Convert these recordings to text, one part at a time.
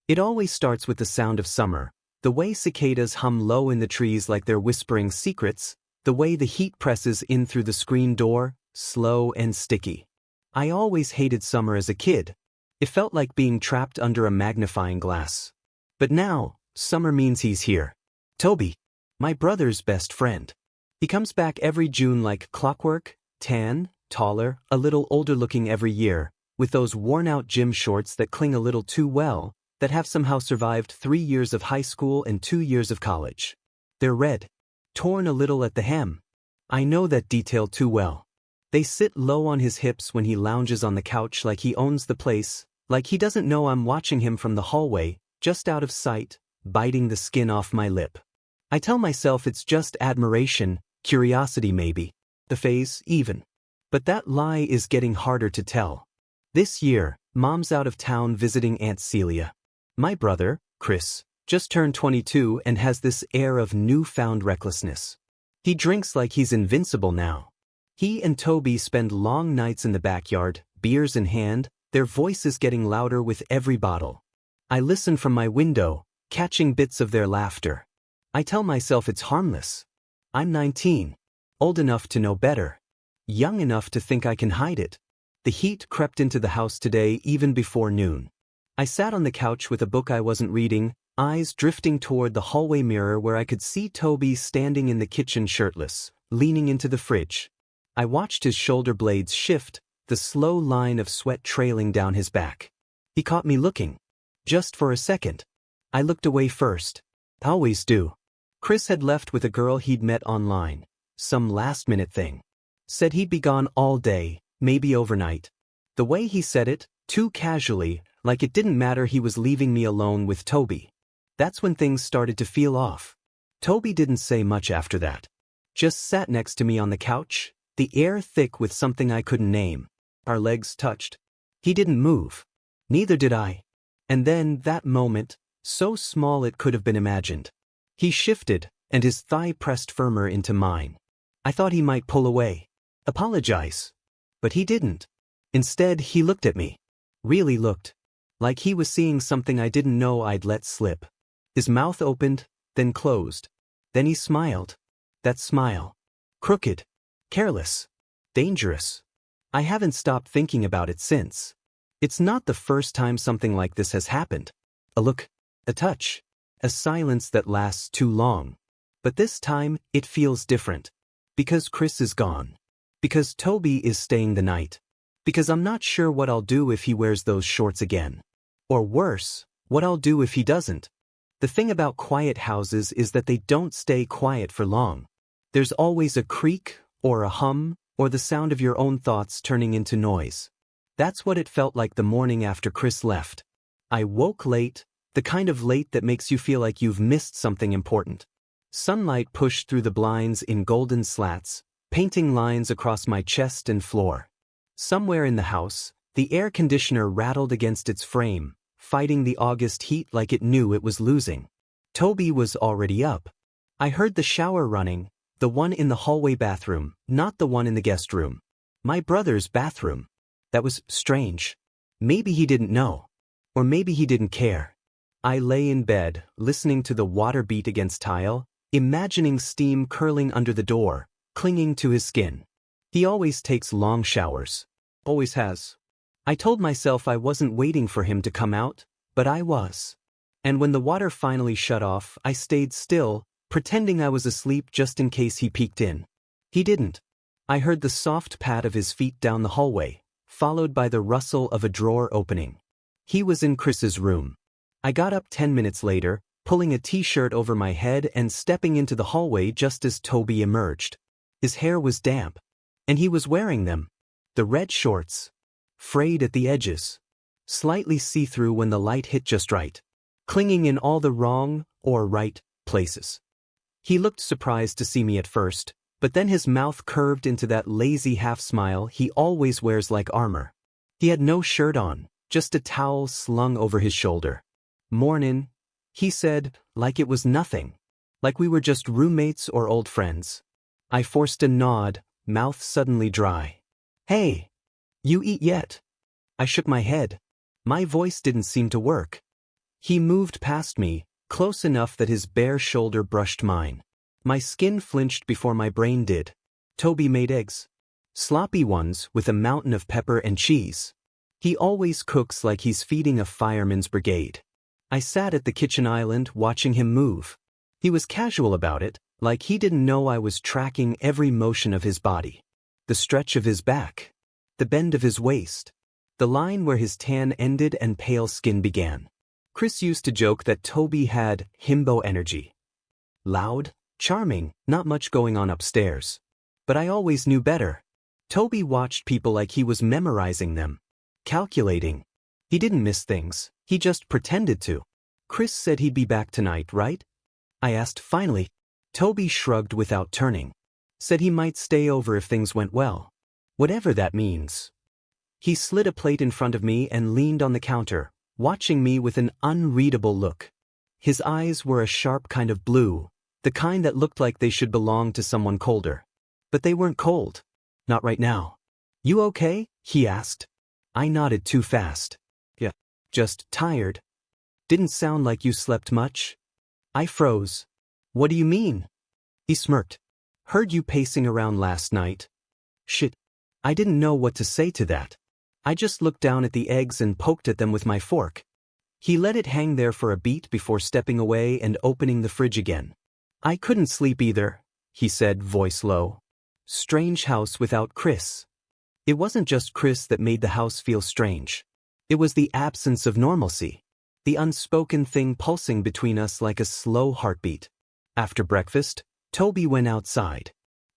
It always starts with the sound of summer, the way cicadas hum low in the trees like they're whispering secrets, the way the heat presses in through the screen door, slow and sticky. I always hated summer as a kid. It felt like being trapped under a magnifying glass. But now, summer means he's here. Toby, my brother's best friend. He comes back every June like clockwork, tan, taller, a little older looking every year, with those worn-out gym shorts that cling a little too well, that have somehow survived 3 years of high school and 2 years of college. They're red, torn a little at the hem. I know that detail too well. They sit low on his hips when he lounges on the couch like he owns the place, like he doesn't know I'm watching him from the hallway, just out of sight, biting the skin off my lip. I tell myself it's just admiration, curiosity maybe, the phase even. But that lie is getting harder to tell. This year, Mom's out of town visiting Aunt Celia. My brother, Chris, just turned 22 and has this air of newfound recklessness. He drinks like he's invincible now. He and Toby spend long nights in the backyard, beers in hand, their voices getting louder with every bottle. I listen from my window, catching bits of their laughter. I tell myself it's harmless. I'm 19, old enough to know better, young enough to think I can hide it. The heat crept into the house today even before noon. I sat on the couch with a book I wasn't reading, eyes drifting toward the hallway mirror where I could see Toby standing in the kitchen shirtless, leaning into the fridge. I watched his shoulder blades shift, the slow line of sweat trailing down his back. He caught me looking. Just for a second. I looked away first. Always do. Chris had left with a girl he'd met online. Some last-minute thing. Said he'd be gone all day, maybe overnight. The way he said it, too casually, like it didn't matter he was leaving me alone with Toby. That's when things started to feel off. Toby didn't say much after that. Just sat next to me on the couch, the air thick with something I couldn't name. Our legs touched. He didn't move. Neither did I. And then, that moment, so small it could have been imagined. He shifted, and his thigh pressed firmer into mine. I thought he might pull away. Apologize. But he didn't. Instead, he looked at me. Really looked. Like he was seeing something I didn't know I'd let slip. His mouth opened, then closed. Then he smiled. That smile. Crooked. Careless. Dangerous. I haven't stopped thinking about it since. It's not the first time something like this has happened. A look. A touch. A silence that lasts too long. But this time, it feels different. Because Chris is gone. Because Toby is staying the night. Because I'm not sure what I'll do if he wears those shorts again. Or worse, what I'll do if he doesn't. The thing about quiet houses is that they don't stay quiet for long. There's always a creak, or a hum, or the sound of your own thoughts turning into noise. That's what it felt like the morning after Chris left. I woke late, the kind of late that makes you feel like you've missed something important. Sunlight pushed through the blinds in golden slats, painting lines across my chest and floor. Somewhere in the house, the air conditioner rattled against its frame, fighting the August heat like it knew it was losing. Toby was already up. I heard the shower running, the one in the hallway bathroom, not the one in the guest room. My brother's bathroom. That was strange. Maybe he didn't know. Or maybe he didn't care. I lay in bed, listening to the water beat against tile, imagining steam curling under the door, clinging to his skin. He always takes long showers. Always has. I told myself I wasn't waiting for him to come out, but I was. And when the water finally shut off, I stayed still, pretending I was asleep just in case he peeked in. He didn't. I heard the soft pat of his feet down the hallway, followed by the rustle of a drawer opening. He was in Chris's room. I got up 10 minutes later, pulling a t-shirt over my head and stepping into the hallway just as Toby emerged. His hair was damp. And he was wearing them. The red shorts. Frayed at the edges. Slightly see-through when the light hit just right. Clinging in all the wrong, or right, places. He looked surprised to see me at first, but then his mouth curved into that lazy half-smile he always wears like armor. He had no shirt on, just a towel slung over his shoulder. "Mornin'," he said, like it was nothing. Like we were just roommates or old friends. I forced a nod, mouth suddenly dry. "Hey, you eat yet?" I shook my head. My voice didn't seem to work. He moved past me, close enough that his bare shoulder brushed mine. My skin flinched before my brain did. Toby made eggs. Sloppy ones with a mountain of pepper and cheese. He always cooks like he's feeding a fireman's brigade. I sat at the kitchen island watching him move. He was casual about it, like he didn't know I was tracking every motion of his body. The stretch of his back. The bend of his waist. The line where his tan ended and pale skin began. Chris used to joke that Toby had himbo energy. Loud, charming, not much going on upstairs. But I always knew better. Toby watched people like he was memorizing them. Calculating. He didn't miss things, he just pretended to. Chris said he'd be back tonight, right? I asked finally. Toby shrugged without turning. Said he might stay over if things went well. Whatever that means. He slid a plate in front of me and leaned on the counter, watching me with an unreadable look. His eyes were a sharp kind of blue, the kind that looked like they should belong to someone colder. But they weren't cold. Not right now. You okay? He asked. I nodded too fast. Yeah. Just tired. Didn't sound like you slept much. I froze. What do you mean? He smirked. Heard you pacing around last night. Shit. I didn't know what to say to that. I just looked down at the eggs and poked at them with my fork. He let it hang there for a beat before stepping away and opening the fridge again. I couldn't sleep either, he said, voice low. Strange house without Chris. It wasn't just Chris that made the house feel strange. It was the absence of normalcy. The unspoken thing pulsing between us like a slow heartbeat. After breakfast, Toby went outside.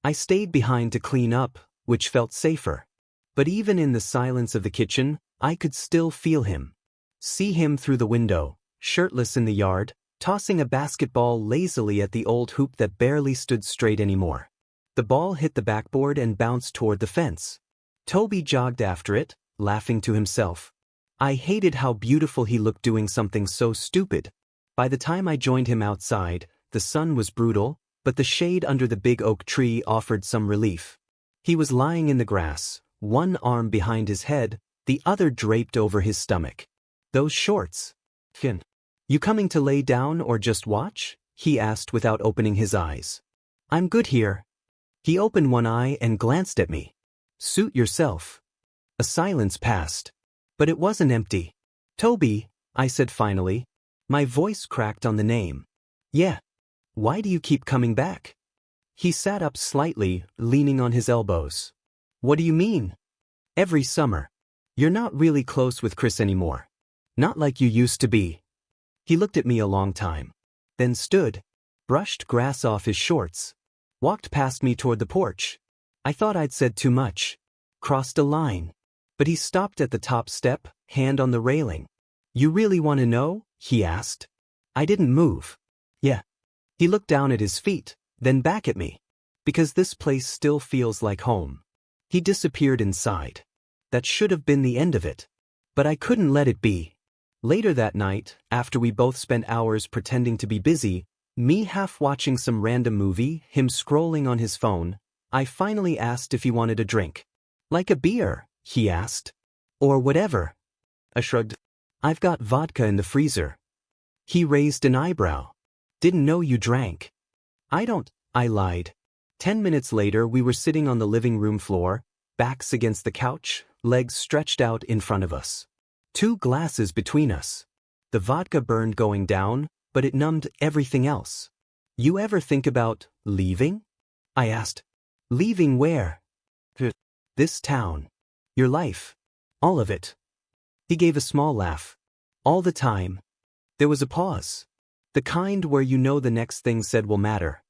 I stayed behind to clean up, which felt safer. But even in the silence of the kitchen, I could still feel him. See him through the window, shirtless in the yard, tossing a basketball lazily at the old hoop that barely stood straight anymore. The ball hit the backboard and bounced toward the fence. Toby jogged after it, laughing to himself. I hated how beautiful he looked doing something so stupid. By the time I joined him outside, the sun was brutal, but the shade under the big oak tree offered some relief. He was lying in the grass, one arm behind his head, the other draped over his stomach. Those shorts. You coming to lay down or just watch? He asked without opening his eyes. I'm good here. He opened one eye and glanced at me. Suit yourself. A silence passed. But it wasn't empty. Toby, I said finally. My voice cracked on the name. Yeah. Why do you keep coming back? He sat up slightly, leaning on his elbows. What do you mean? Every summer. You're not really close with Chris anymore. Not like you used to be. He looked at me a long time. Then stood, brushed grass off his shorts. Walked past me toward the porch. I thought I'd said too much. Crossed a line. But he stopped at the top step, hand on the railing. You really want to know? He asked. I didn't move. Yeah. He looked down at his feet, then back at me. Because this place still feels like home. He disappeared inside. That should have been the end of it. But I couldn't let it be. Later that night, after we both spent hours pretending to be busy, me half watching some random movie, him scrolling on his phone, I finally asked if he wanted a drink. Like a beer, he asked. Or whatever. I shrugged. I've got vodka in the freezer. He raised an eyebrow. Didn't know you drank. I don't, I lied. 10 minutes later we were sitting on the living room floor, backs against the couch, legs stretched out in front of us. 2 glasses between us. The vodka burned going down, but it numbed everything else. You ever think about leaving? I asked. Leaving where? This town. Your life. All of it. He gave a small laugh. All the time. There was a pause. The kind where you know the next thing said will matter.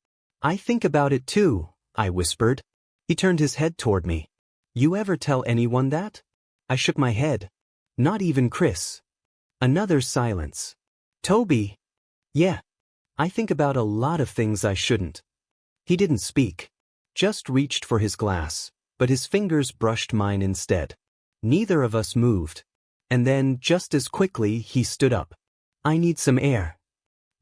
I think about it too, I whispered. He turned his head toward me. You ever tell anyone that? I shook my head. Not even Chris. Another silence. Toby. Yeah. I think about a lot of things I shouldn't. He didn't speak. Just reached for his glass, but his fingers brushed mine instead. Neither of us moved. And then, just as quickly, he stood up. I need some air.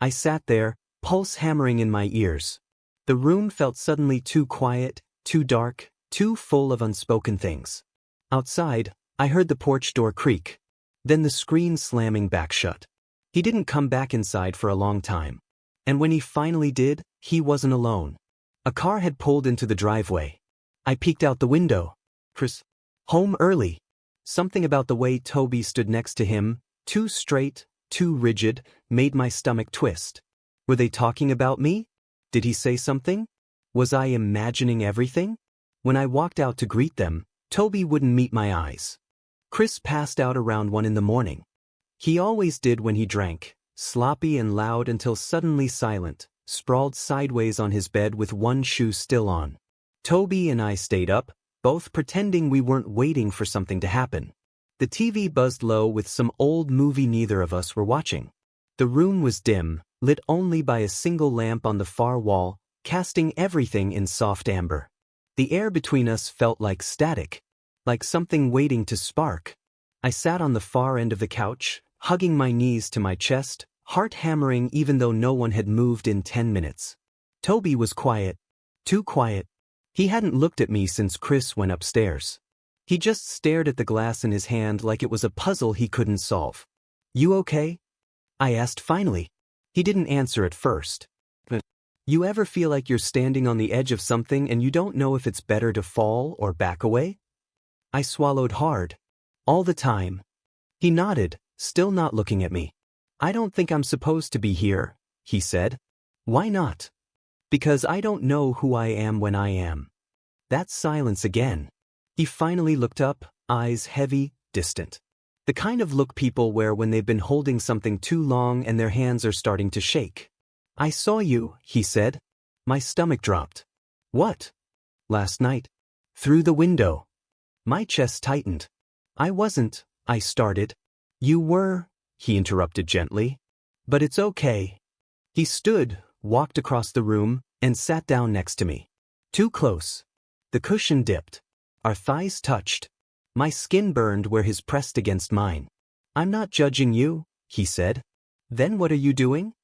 I sat there, pulse hammering in my ears. The room felt suddenly too quiet, too dark, too full of unspoken things. Outside, I heard the porch door creak. Then the screen slamming back shut. He didn't come back inside for a long time. And when he finally did, he wasn't alone. A car had pulled into the driveway. I peeked out the window. Chris, home early. Something about the way Toby stood next to him, too straight, too rigid, made my stomach twist. Were they talking about me? Did he say something? Was I imagining everything? When I walked out to greet them, Toby wouldn't meet my eyes. Chris passed out around 1 in the morning. He always did when he drank, sloppy and loud until suddenly silent, sprawled sideways on his bed with one shoe still on. Toby and I stayed up, both pretending we weren't waiting for something to happen. The TV buzzed low with some old movie neither of us were watching. The room was dim, lit only by a single lamp on the far wall, casting everything in soft amber. The air between us felt like static, like something waiting to spark. I sat on the far end of the couch, hugging my knees to my chest, heart hammering even though no one had moved in 10 minutes. Toby was quiet. Too quiet. He hadn't looked at me since Chris went upstairs. He just stared at the glass in his hand like it was a puzzle he couldn't solve. "You okay?" I asked finally. He didn't answer at first. But you ever feel like you're standing on the edge of something and you don't know if it's better to fall or back away? I swallowed hard. All the time. He nodded, still not looking at me. "I don't think I'm supposed to be here," he said. "Why not?" "Because I don't know who I am when I am." That silence again. He finally looked up, eyes heavy, distant. The kind of look people wear when they've been holding something too long and their hands are starting to shake. "I saw you," he said. My stomach dropped. "What?" "Last night. Through the window." My chest tightened. "I wasn't," I started. "You were," he interrupted gently. "But it's okay." He stood, walked across the room, and sat down next to me. Too close. The cushion dipped. Our thighs touched. My skin burned where his pressed against mine. "I'm not judging you," he said. "Then what are you doing?"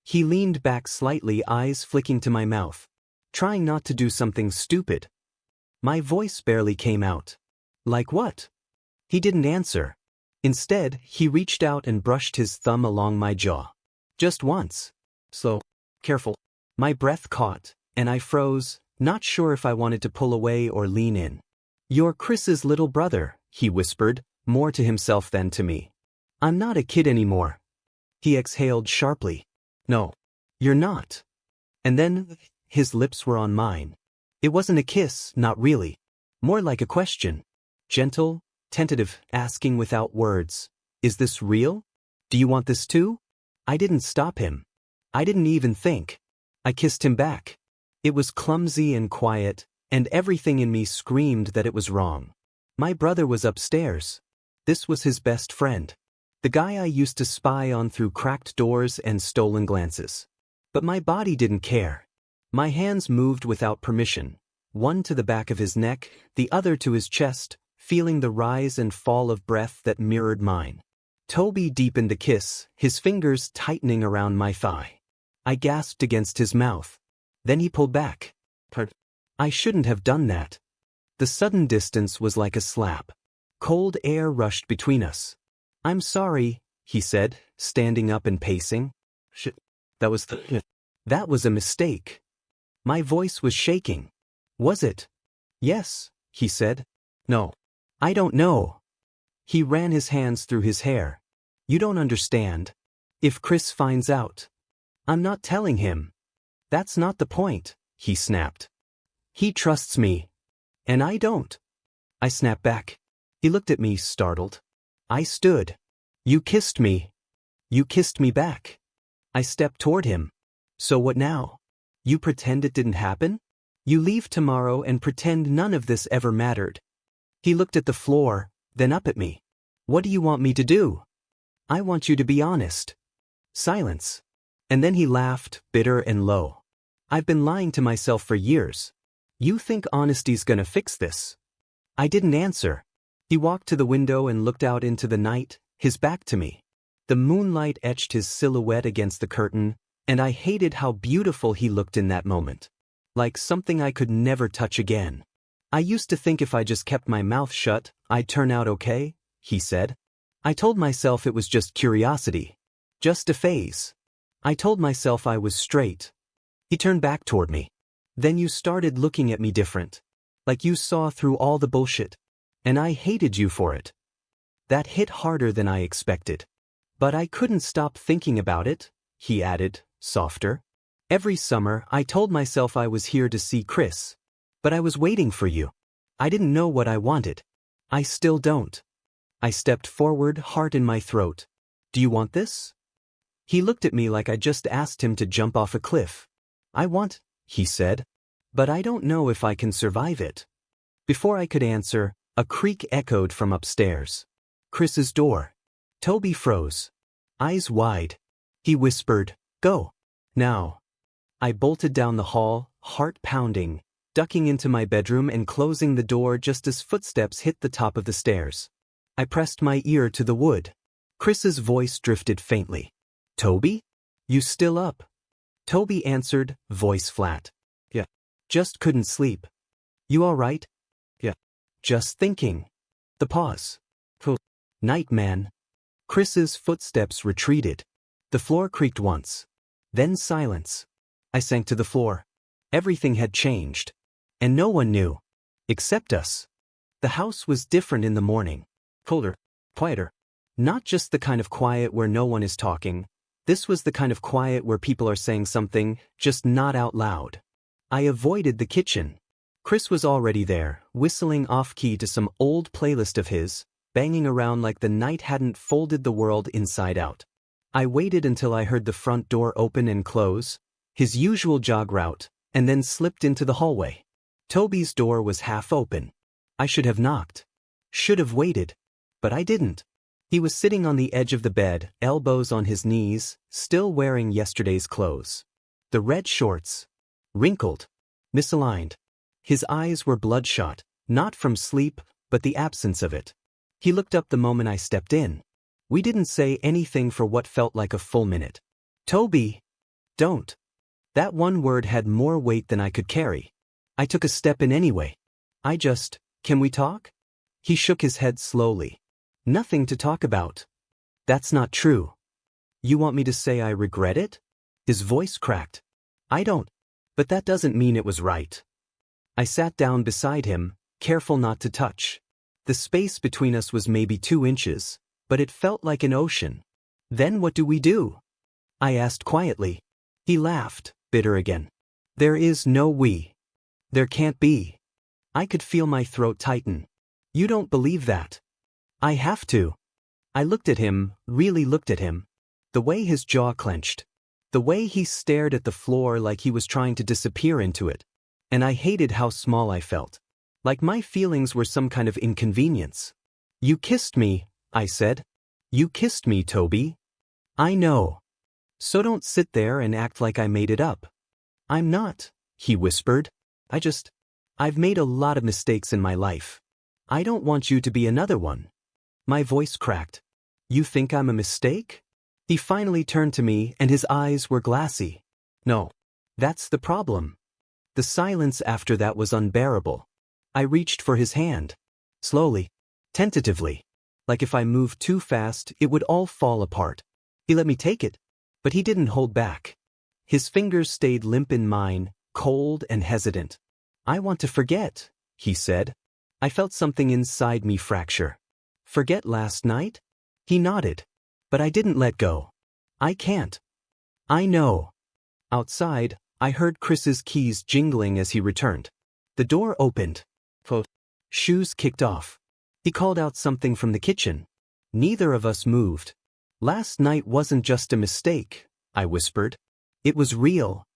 He leaned back slightly, eyes flicking to my mouth. Trying not to do something stupid. My voice barely came out. "Like what?" He didn't answer. Instead, he reached out and brushed his thumb along my jaw. Just once. Slow. Careful. My breath caught, and I froze, not sure if I wanted to pull away or lean in. "You're Chris's little brother," he whispered, more to himself than to me. "I'm not a kid anymore." He exhaled sharply. "No, you're not." And then, his lips were on mine. It wasn't a kiss, not really. More like a question. Gentle, tentative, asking without words. "Is this real? Do you want this too?" I didn't stop him. I didn't even think. I kissed him back. It was clumsy and quiet, and everything in me screamed that it was wrong. My brother was upstairs. This was his best friend. The guy I used to spy on through cracked doors and stolen glances. But my body didn't care. My hands moved without permission, one to the back of his neck, the other to his chest, feeling the rise and fall of breath that mirrored mine. Toby deepened the kiss, his fingers tightening around my thigh. I gasped against his mouth. Then he pulled back. I shouldn't have done that. The sudden distance was like a slap. Cold air rushed between us. "I'm sorry," he said, standing up and pacing. That was a mistake." My voice was shaking. "Was it?" "Yes," he said. "No. I don't know." He ran his hands through his hair. "You don't understand. If Chris finds out." "I'm not telling him." "That's not the point," he snapped. "He trusts me. And I don't." I snapped back. He looked at me, startled. I stood. "You kissed me." "You kissed me back." I stepped toward him. "So what now? You pretend it didn't happen? You leave tomorrow and pretend none of this ever mattered." He looked at the floor, then up at me. "What do you want me to do?" "I want you to be honest." Silence. And then he laughed, bitter and low. "I've been lying to myself for years. You think honesty's gonna fix this?" I didn't answer. He walked to the window and looked out into the night, his back to me. The moonlight etched his silhouette against the curtain, and I hated how beautiful he looked in that moment. Like something I could never touch again. "I used to think if I just kept my mouth shut, I'd turn out okay," he said. "I told myself it was just curiosity. Just a phase. I told myself I was straight. He turned back toward me. Then you started looking at me different. Like you saw through all the bullshit. And I hated you for it. That hit harder than I expected. But I couldn't stop thinking about it, he added, softer. Every summer, I told myself I was here to see Chris. But I was waiting for you. I didn't know what I wanted. I still don't. I stepped forward, heart in my throat. Do you want this? He looked at me like I just asked him to jump off a cliff. I want, he said. But I don't know if I can survive it. Before I could answer, a creak echoed from upstairs. Chris's door. Toby froze. Eyes wide. He whispered, "Go. Now." I bolted down the hall, heart pounding, ducking into my bedroom and closing the door just as footsteps hit the top of the stairs. I pressed my ear to the wood. Chris's voice drifted faintly. "Toby? You still up?" Toby answered, voice flat. "Yeah. Just couldn't sleep." "You all right?" "Yeah. Just thinking." The pause. "Night, man." Chris's footsteps retreated. The floor creaked once. Then silence. I sank to the floor. Everything had changed. And no one knew. Except us. The house was different in the morning. Colder. Quieter. Not just the kind of quiet where no one is talking. This was the kind of quiet where people are saying something, just not out loud. I avoided the kitchen. Chris was already there, whistling off-key to some old playlist of his, banging around like the night hadn't folded the world inside out. I waited until I heard the front door open and close, his usual jog route, and then slipped into the hallway. Toby's door was half open. I should have knocked. Should have waited. But I didn't. He was sitting on the edge of the bed, elbows on his knees, still wearing yesterday's clothes. The red shorts. Wrinkled. Misaligned. His eyes were bloodshot, not from sleep, but the absence of it. He looked up the moment I stepped in. We didn't say anything for what felt like a full minute. "Toby! Don't." That one word had more weight than I could carry. I took a step in anyway. "Can we talk?" He shook his head slowly. "Nothing to talk about." "That's not true." "You want me to say I regret it?" His voice cracked. "I don't. But that doesn't mean it was right." I sat down beside him, careful not to touch. The space between us was maybe 2 inches, but it felt like an ocean. "Then what do we do?" I asked quietly. He laughed, bitter again. "There is no we. There can't be." I could feel my throat tighten. "You don't believe that." "I have to." I looked at him, really looked at him. The way his jaw clenched. The way he stared at the floor like he was trying to disappear into it. And I hated how small I felt. Like my feelings were some kind of inconvenience. "You kissed me," I said. "You kissed me, Toby." "I know. So don't sit there and act like I made it up." "I'm not," he whispered. I've made a lot of mistakes in my life. I don't want you to be another one." My voice cracked. "You think I'm a mistake?" He finally turned to me and his eyes were glassy. "No. That's the problem." The silence after that was unbearable. I reached for his hand. Slowly. Tentatively. Like if I moved too fast, it would all fall apart. He let me take it. But he didn't hold back. His fingers stayed limp in mine, cold and hesitant. "I want to forget," he said. I felt something inside me fracture. "Forget last night?" He nodded. But I didn't let go. "I can't." "I know." Outside, I heard Chris's keys jingling as he returned. The door opened. Shoes kicked off. He called out something from the kitchen. Neither of us moved. "Last night wasn't just a mistake," I whispered. "It was real."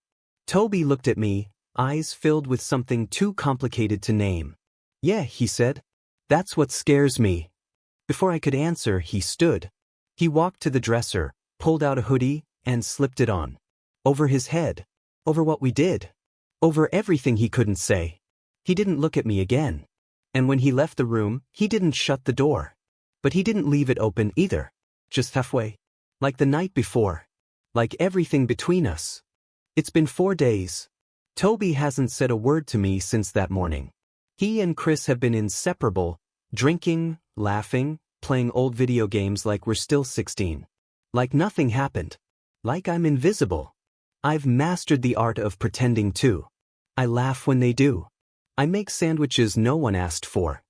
Toby looked at me, eyes filled with something too complicated to name. "Yeah," he said. "That's what scares me." Before I could answer, he stood. He walked to the dresser, pulled out a hoodie, and slipped it on. Over his head. Over what we did. Over everything he couldn't say. He didn't look at me again. And when he left the room, he didn't shut the door. But he didn't leave it open either. Just halfway. Like the night before. Like everything between us. It's been 4 days. Toby hasn't said a word to me since that morning. He and Chris have been inseparable, drinking, laughing, playing old video games like we're still 16. Like nothing happened. Like I'm invisible. I've mastered the art of pretending too. I laugh when they do. I make sandwiches no one asked for.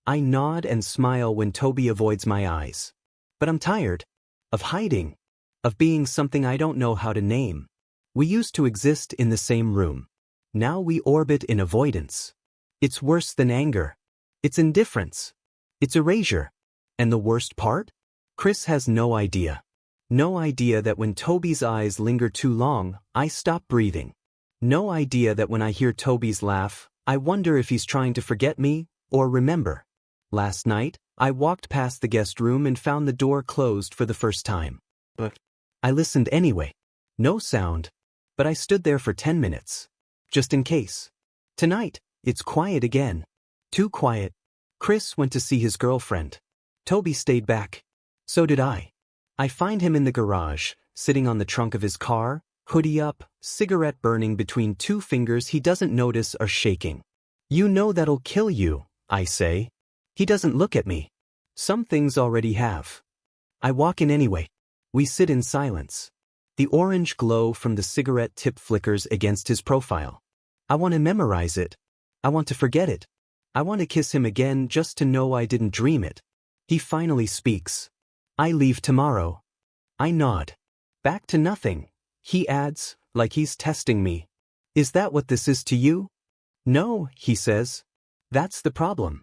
I nod and smile when Toby avoids my eyes. But I'm tired. Of hiding. Of being something I don't know how to name. We used to exist in the same room. Now we orbit in avoidance. It's worse than anger. It's indifference. It's erasure. And the worst part? Chris has no idea. No idea that when Toby's eyes linger too long, I stop breathing. No idea that when I hear Toby's laugh, I wonder if he's trying to forget me or remember. Last night, I walked past the guest room and found the door closed for the first time. But I listened anyway. No sound. But I stood there for 10 minutes. Just in case. Tonight, it's quiet again. Too quiet. Chris went to see his girlfriend. Toby stayed back. So did I. I find him in the garage, sitting on the trunk of his car, hoodie up, cigarette burning between two fingers he doesn't notice are shaking. You know that'll kill you, I say. He doesn't look at me. Some things already have. I walk in anyway. We sit in silence. The orange glow from the cigarette tip flickers against his profile. I want to memorize it. I want to forget it. I want to kiss him again just to know I didn't dream it. He finally speaks. I leave tomorrow. I nod. Back to nothing. He adds, like he's testing me. Is that what this is to you? No, he says. That's the problem.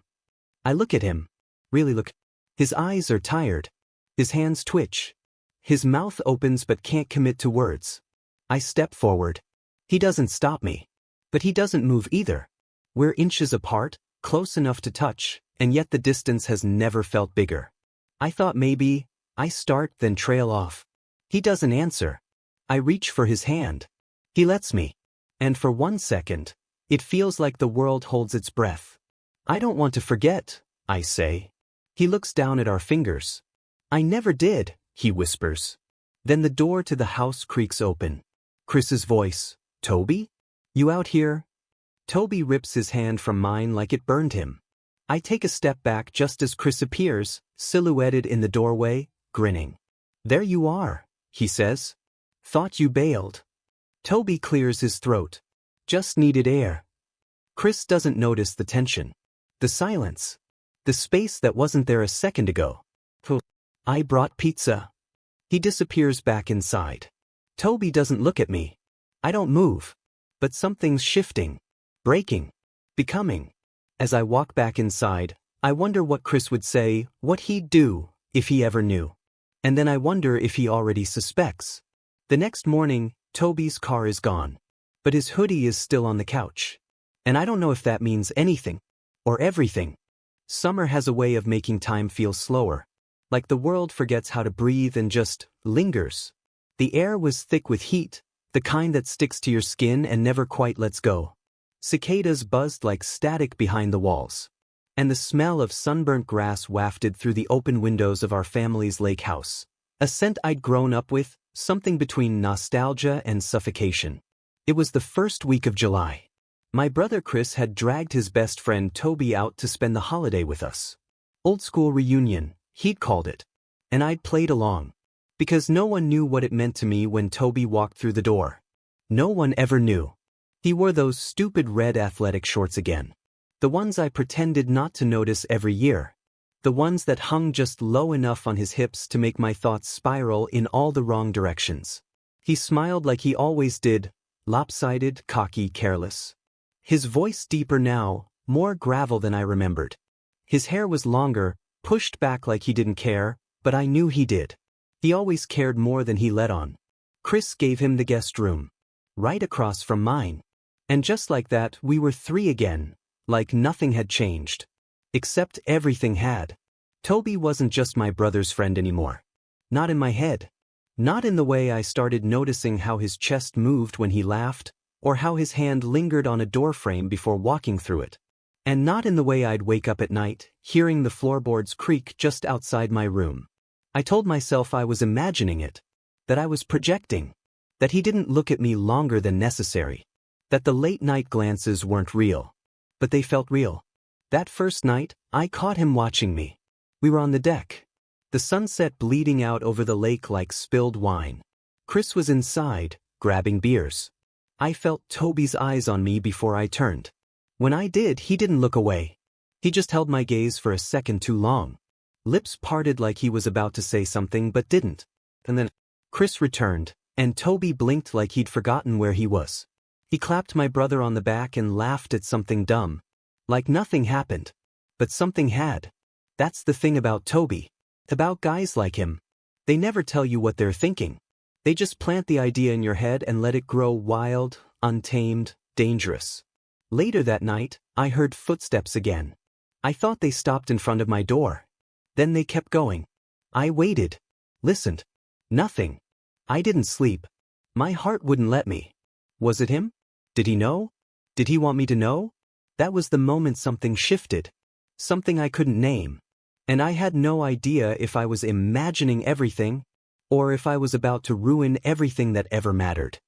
I look at him. Really look. His eyes are tired. His hands twitch. His mouth opens but can't commit to words. I step forward. He doesn't stop me. But he doesn't move either. We're inches apart, close enough to touch, and yet the distance has never felt bigger. I thought maybe I start then trail off. He doesn't answer. I reach for his hand. He lets me. And for 1 second, it feels like the world holds its breath. I don't want to forget, I say. He looks down at our fingers. I never did, he whispers. Then the door to the house creaks open. Chris's voice. Toby? You out here? Toby rips his hand from mine like it burned him. I take a step back just as Chris appears, silhouetted in the doorway, grinning. There you are, he says. Thought you bailed. Toby clears his throat. Just needed air. Chris doesn't notice the tension. The silence. The space that wasn't there a second ago. I brought pizza. He disappears back inside. Toby doesn't look at me. I don't move. But something's shifting. Breaking. Becoming. As I walk back inside, I wonder what Chris would say, what he'd do, if he ever knew. And then I wonder if he already suspects. The next morning, Toby's car is gone. But his hoodie is still on the couch. And I don't know if that means anything. Or everything. Summer has a way of making time feel slower. Like the world forgets how to breathe and just lingers. The air was thick with heat, the kind that sticks to your skin and never quite lets go. Cicadas buzzed like static behind the walls. And the smell of sunburnt grass wafted through the open windows of our family's lake house. A scent I'd grown up with, something between nostalgia and suffocation. It was the first week of July. My brother Chris had dragged his best friend Toby out to spend the holiday with us. Old school reunion, he'd called it. And I'd played along. Because no one knew what it meant to me when Toby walked through the door. No one ever knew. He wore those stupid red athletic shorts again. The ones I pretended not to notice every year. The ones that hung just low enough on his hips to make my thoughts spiral in all the wrong directions. He smiled like he always did, lopsided, cocky, careless. His voice deeper now, more gravel than I remembered. His hair was longer, pushed back like he didn't care, but I knew he did. He always cared more than he let on. Chris gave him the guest room. Right across from mine. And just like that, we were 3 again. Like nothing had changed. Except everything had. Toby wasn't just my brother's friend anymore. Not in my head. Not in the way I started noticing how his chest moved when he laughed, or how his hand lingered on a doorframe before walking through it. And not in the way I'd wake up at night, hearing the floorboards creak just outside my room. I told myself I was imagining it. That I was projecting. That he didn't look at me longer than necessary. That the late-night glances weren't real. But they felt real. That first night, I caught him watching me. We were on the deck. the sunset bleeding out over the lake like spilled wine. Chris was inside, grabbing beers. I felt Toby's eyes on me before I turned. When I did, he didn't look away. He just held my gaze for a second too long. Lips parted like he was about to say something but didn't. And then Chris returned, and Toby blinked like he'd forgotten where he was. He clapped my brother on the back and laughed at something dumb. Like nothing happened. But something had. That's the thing about Toby. About guys like him. They never tell you what they're thinking. They just plant the idea in your head and let it grow wild, untamed, dangerous. Later that night, I heard footsteps again. I thought they stopped in front of my door. Then they kept going. I waited. Listened. Nothing. I didn't sleep. My heart wouldn't let me. Was it him? Did he know? Did he want me to know? That was the moment something shifted. Something I couldn't name. And I had no idea if I was imagining everything, or if I was about to ruin everything that ever mattered.